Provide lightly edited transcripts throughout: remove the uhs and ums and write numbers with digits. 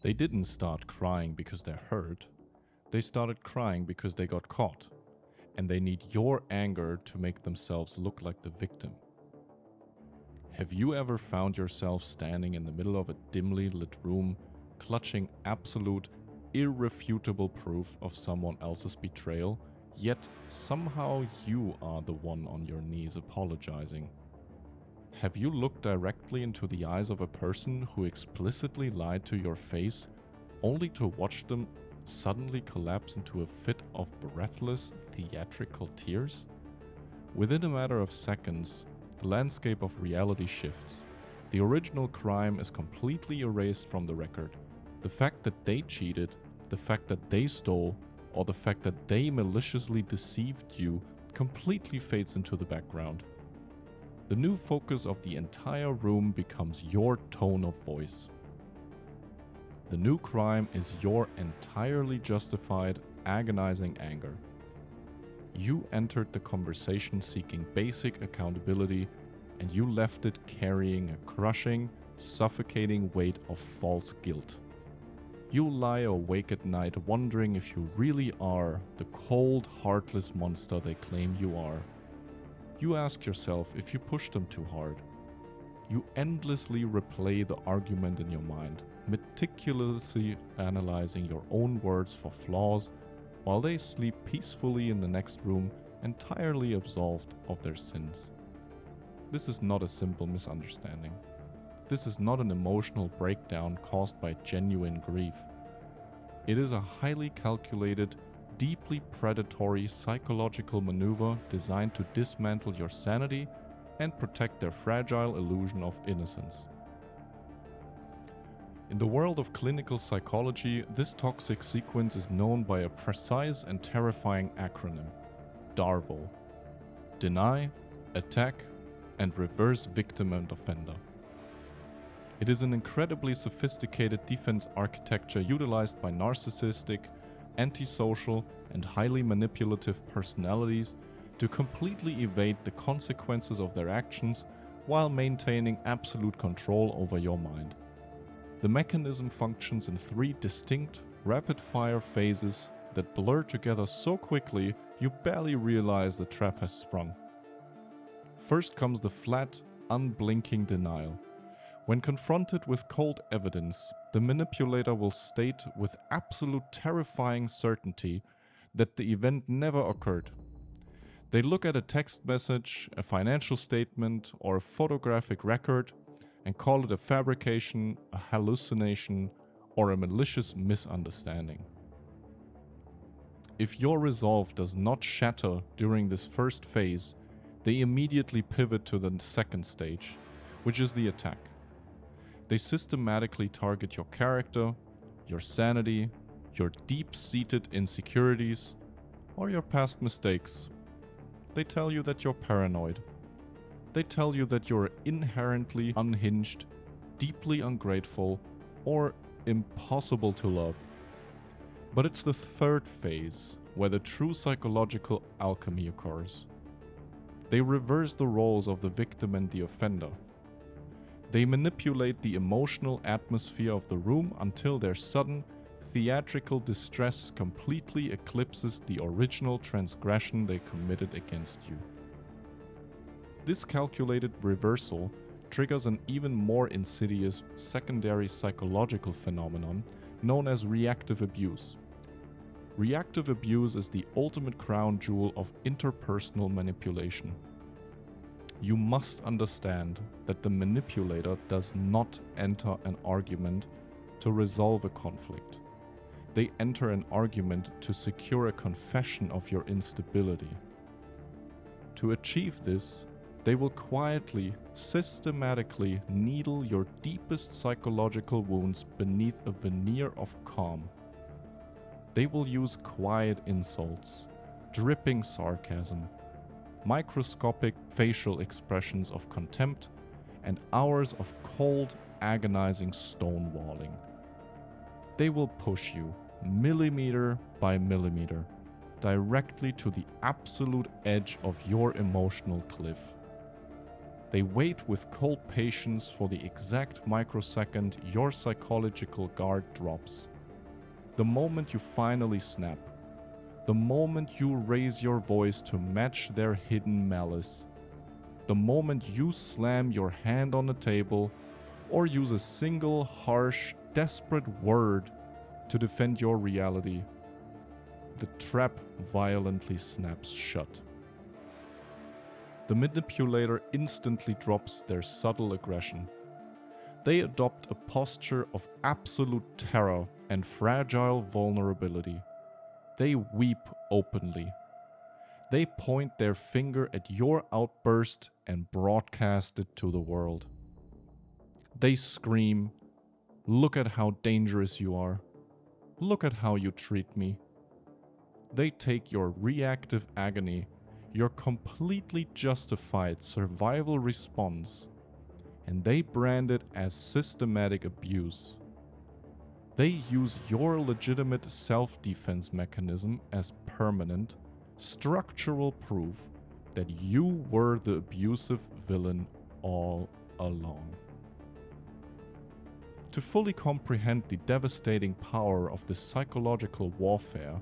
They didn't start crying because they're hurt. They started crying because they got caught, and they need your anger to make themselves look like the victim. Have you ever found yourself standing in the middle of a dimly lit room, clutching absolute, irrefutable proof of someone else's betrayal, yet somehow you are the one on your knees apologizing? Have you looked directly into the eyes of a person who explicitly lied to your face, only to watch them suddenly collapse into a fit of breathless, theatrical tears? Within a matter of seconds, the landscape of reality shifts. The original crime is completely erased from the record. The fact that they cheated, the fact that they stole, or the fact that they maliciously deceived you completely fades into the background. The new focus of the entire room becomes your tone of voice. The new crime is your entirely justified, agonizing anger. You entered the conversation seeking basic accountability, and you left it carrying a crushing, suffocating weight of false guilt. You lie awake at night wondering if you really are the cold, heartless monster they claim you are. You ask yourself if you pushed them too hard. You endlessly replay the argument in your mind, meticulously analyzing your own words for flaws, while they sleep peacefully in the next room, entirely absolved of their sins. This is not a simple misunderstanding. This is not an emotional breakdown caused by genuine grief. It is a highly calculated, deeply predatory psychological maneuver designed to dismantle your sanity and protect their fragile illusion of innocence. In the world of clinical psychology, this toxic sequence is known by a precise and terrifying acronym: DARVO. Deny, attack, and reverse victim and offender. It is an incredibly sophisticated defense architecture utilized by narcissistic, antisocial, and highly manipulative personalities to completely evade the consequences of their actions while maintaining absolute control over your mind. The mechanism functions in 3 distinct, rapid-fire phases that blur together so quickly you barely realize the trap has sprung. First comes the flat, unblinking denial. When confronted with cold evidence, the manipulator will state with absolute terrifying certainty that the event never occurred. They look at a text message, a financial statement, or a photographic record and call it a fabrication, a hallucination, or a malicious misunderstanding. If your resolve does not shatter during this first phase, they immediately pivot to the second stage, which is the attack. They systematically target your character, your sanity, your deep-seated insecurities, or your past mistakes. They tell you that you're paranoid. They tell you that you're inherently unhinged, deeply ungrateful, or impossible to love. But it's the third phase where the true psychological alchemy occurs. They reverse the roles of the victim and the offender. They manipulate the emotional atmosphere of the room until their sudden, theatrical distress completely eclipses the original transgression they committed against you. This calculated reversal triggers an even more insidious secondary psychological phenomenon known as reactive abuse. Reactive abuse is the ultimate crown jewel of interpersonal manipulation. You must understand that the manipulator does not enter an argument to resolve a conflict. They enter an argument to secure a confession of your instability. To achieve this, they will quietly, systematically needle your deepest psychological wounds beneath a veneer of calm. They will use quiet insults, dripping sarcasm, microscopic facial expressions of contempt, and hours of cold, agonizing stonewalling. They will push you, millimeter by millimeter, directly to the absolute edge of your emotional cliff. They wait with cold patience for the exact microsecond your psychological guard drops. The moment you finally snap. The moment you raise your voice to match their hidden malice. The moment you slam your hand on the table or use a single harsh, desperate word to defend your reality, the trap violently snaps shut. The manipulator instantly drops their subtle aggression. They adopt a posture of absolute terror and fragile vulnerability. They weep openly. They point their finger at your outburst and broadcast it to the world. They scream, "Look at how dangerous you are. Look at how you treat me." They take your reactive agony, your completely justified survival response, and they brand it as systematic abuse. They use your legitimate self-defense mechanism as permanent, structural proof that you were the abusive villain all along. To fully comprehend the devastating power of this psychological warfare,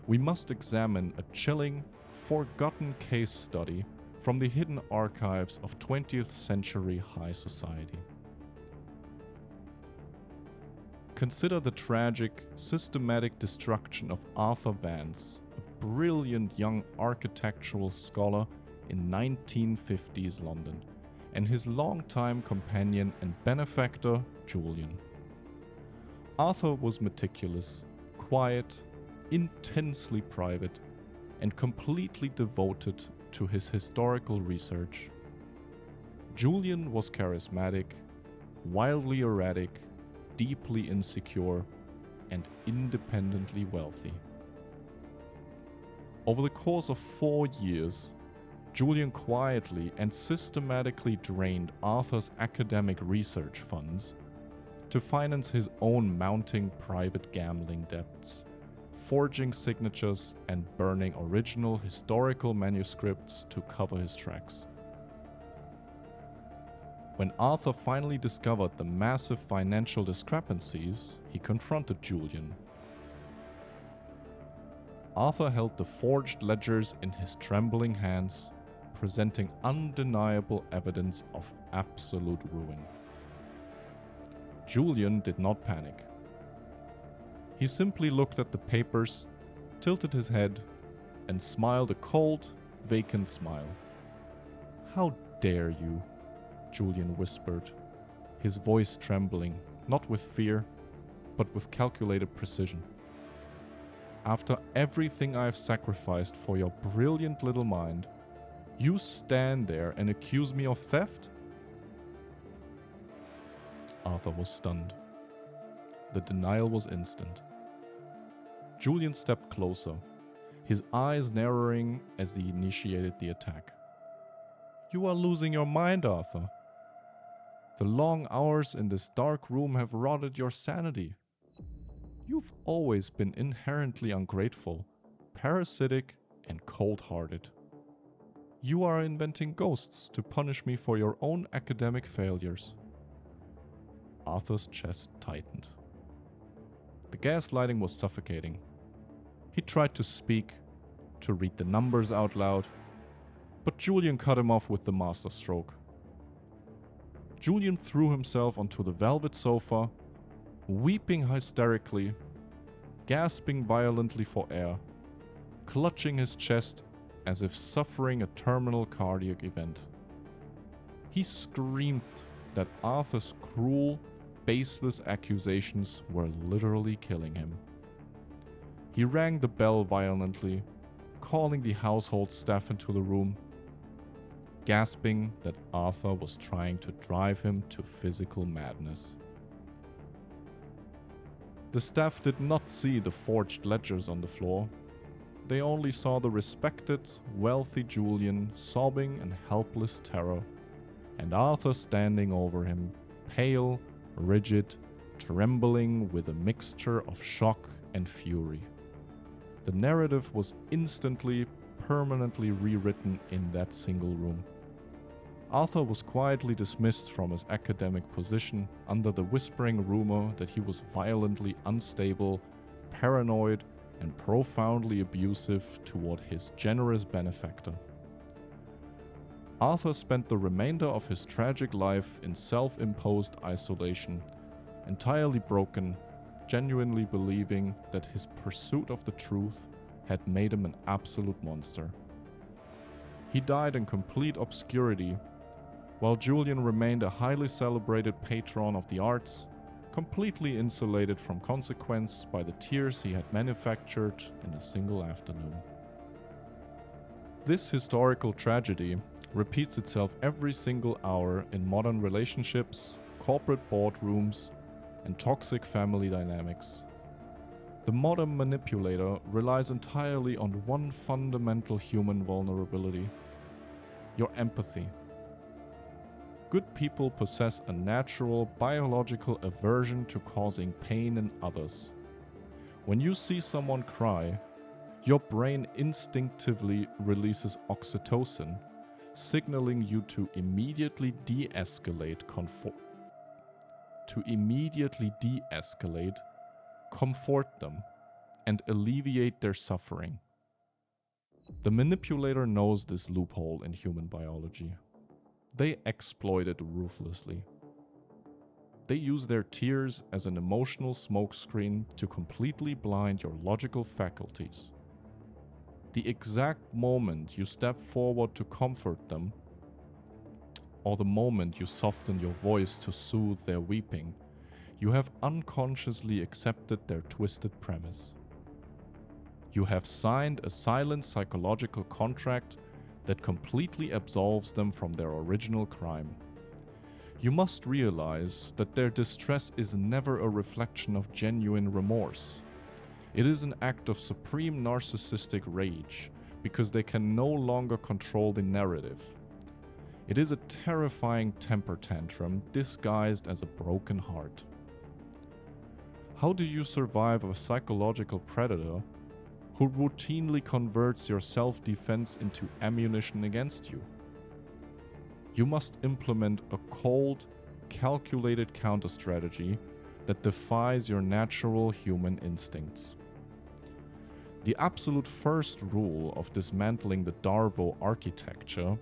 we must examine a chilling, forgotten case study from the hidden archives of 20th century high society. Consider the tragic, systematic destruction of Arthur Vance, a brilliant young architectural scholar in 1950s London, and his longtime companion and benefactor, Julian. Arthur was meticulous, quiet, intensely private, and completely devoted to his historical research. Julian was charismatic, wildly erratic, deeply insecure, and independently wealthy. Over the course of 4 years, Julian quietly and systematically drained Arthur's academic research funds to finance his own mounting private gambling debts, forging signatures and burning original historical manuscripts to cover his tracks. When Arthur finally discovered the massive financial discrepancies, he confronted Julian. Arthur held the forged ledgers in his trembling hands, presenting undeniable evidence of absolute ruin. Julian did not panic. He simply looked at the papers, tilted his head, and smiled a cold, vacant smile. "How dare you?" Julian whispered, his voice trembling, not with fear, but with calculated precision. "After everything I've sacrificed for your brilliant little mind, you stand there and accuse me of theft?" Arthur was stunned. The denial was instant. Julian stepped closer, his eyes narrowing as he initiated the attack. "You are losing your mind, Arthur. The long hours in this dark room have rotted your sanity. You've always been inherently ungrateful, parasitic, and cold-hearted. You are inventing ghosts to punish me for your own academic failures." Arthur's chest tightened. The gaslighting was suffocating. He tried to speak, to read the numbers out loud, but Julian cut him off with the masterstroke. Julian threw himself onto the velvet sofa, weeping hysterically, gasping violently for air, clutching his chest as if suffering a terminal cardiac event. He screamed that Arthur's cruel, baseless accusations were literally killing him. He rang the bell violently, calling the household staff into the room, gasping that Arthur was trying to drive him to physical madness. The staff did not see the forged ledgers on the floor. They only saw the respected, wealthy Julian sobbing in helpless terror, and Arthur standing over him, pale, rigid, trembling with a mixture of shock and fury. The narrative was instantly, permanently rewritten in that single room. Arthur was quietly dismissed from his academic position under the whispering rumor that he was violently unstable, paranoid, and profoundly abusive toward his generous benefactor. Arthur spent the remainder of his tragic life in self-imposed isolation, entirely broken, genuinely believing that his pursuit of the truth had made him an absolute monster. He died in complete obscurity, while Julian remained a highly celebrated patron of the arts, completely insulated from consequence by the tears he had manufactured in a single afternoon. This historical tragedy repeats itself every single hour in modern relationships, corporate boardrooms, and toxic family dynamics. The modern manipulator relies entirely on one fundamental human vulnerability: your empathy. Good people possess a natural biological aversion to causing pain in others. When you see someone cry, your brain instinctively releases oxytocin, signaling you to immediately de-escalate, comfort them, and alleviate their suffering. The manipulator knows this loophole in human biology. They exploit it ruthlessly. They use their tears as an emotional smokescreen to completely blind your logical faculties. The exact moment you step forward to comfort them, or the moment you soften your voice to soothe their weeping, you have unconsciously accepted their twisted premise. You have signed a silent psychological contract that completely absolves them from their original crime. You must realize that their distress is never a reflection of genuine remorse. It is an act of supreme narcissistic rage, because they can no longer control the narrative. It is a terrifying temper tantrum disguised as a broken heart. How do you survive a psychological predator who routinely converts your self-defense into ammunition against you? You must implement a cold, calculated counter-strategy that defies your natural human instincts. The absolute first rule of dismantling the DARVO architecture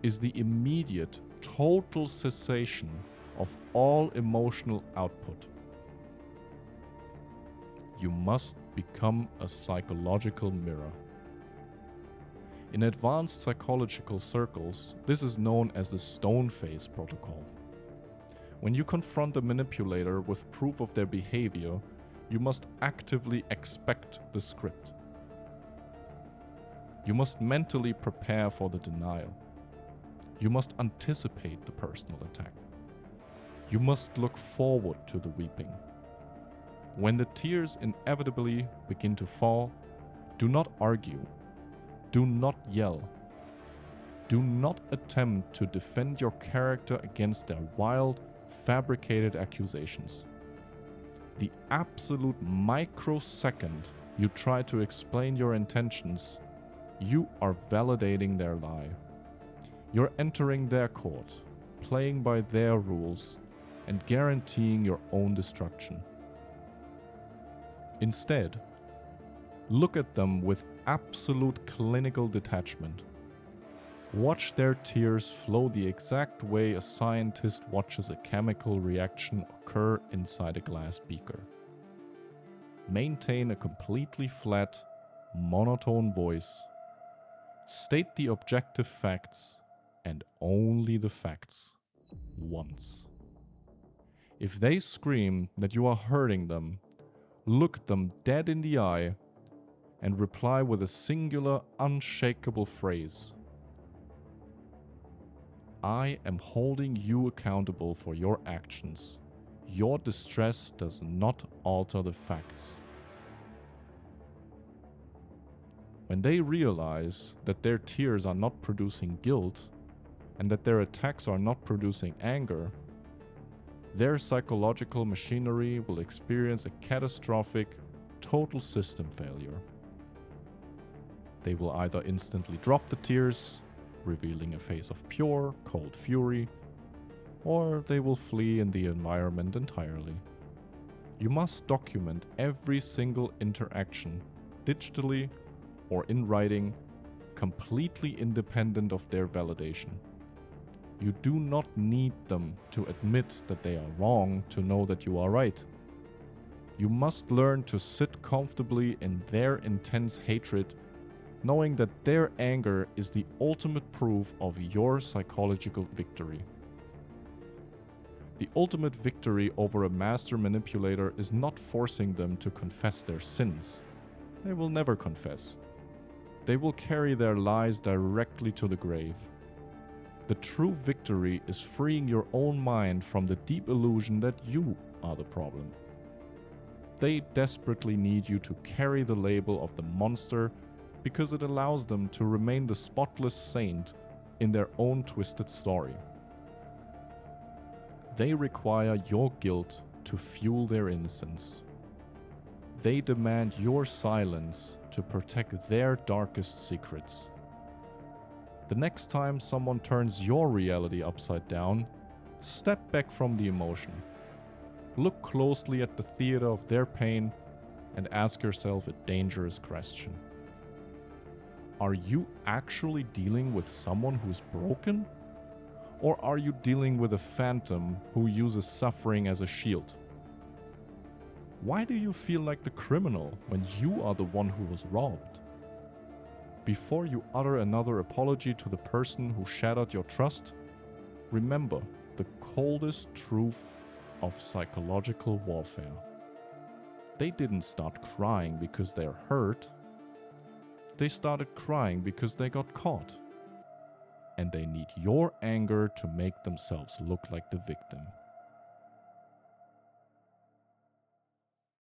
is the immediate, total cessation of all emotional output. You must become a psychological mirror. In advanced psychological circles, this is known as the stone face protocol. When you confront a manipulator with proof of their behavior, you must actively expect the script. You must mentally prepare for the denial. You must anticipate the personal attack. You must look forward to the weeping. When the tears inevitably begin to fall, do not argue. Do not yell. Do not attempt to defend your character against their wild, fabricated accusations. The absolute microsecond you try to explain your intentions, you are validating their lie. You're entering their court, playing by their rules, and guaranteeing your own destruction. Instead, look at them with absolute clinical detachment. Watch their tears flow the exact way a scientist watches a chemical reaction occur inside a glass beaker. Maintain a completely flat, monotone voice. State the objective facts, and only the facts, once. If they scream that you are hurting them, look them dead in the eye and reply with a singular, unshakable phrase. I am holding you accountable for your actions. Your distress does not alter the facts. When they realize that their tears are not producing guilt and that their attacks are not producing anger, their psychological machinery will experience a catastrophic, total system failure. They will either instantly drop the tears, revealing a face of pure, cold fury, or they will flee in the environment entirely. You must document every single interaction, digitally or in writing, completely independent of their validation. You do not need them to admit that they are wrong to know that you are right. You must learn to sit comfortably in their intense hatred, knowing that their anger is the ultimate proof of your psychological victory. The ultimate victory over a master manipulator is not forcing them to confess their sins. They will never confess. They will carry their lies directly to the grave. The true victory is freeing your own mind from the deep illusion that you are the problem. They desperately need you to carry the label of the monster because it allows them to remain the spotless saint in their own twisted story. They require your guilt to fuel their innocence. They demand your silence to protect their darkest secrets. The next time someone turns your reality upside down, step back from the emotion. Look closely at the theater of their pain and ask yourself a dangerous question. Are you actually dealing with someone who's broken? Or are you dealing with a phantom who uses suffering as a shield? Why do you feel like the criminal when you are the one who was robbed? Before you utter another apology to the person who shattered your trust, remember the coldest truth of psychological warfare. They didn't start crying because they're hurt. They started crying because they got caught. And they need your anger to make themselves look like the victim.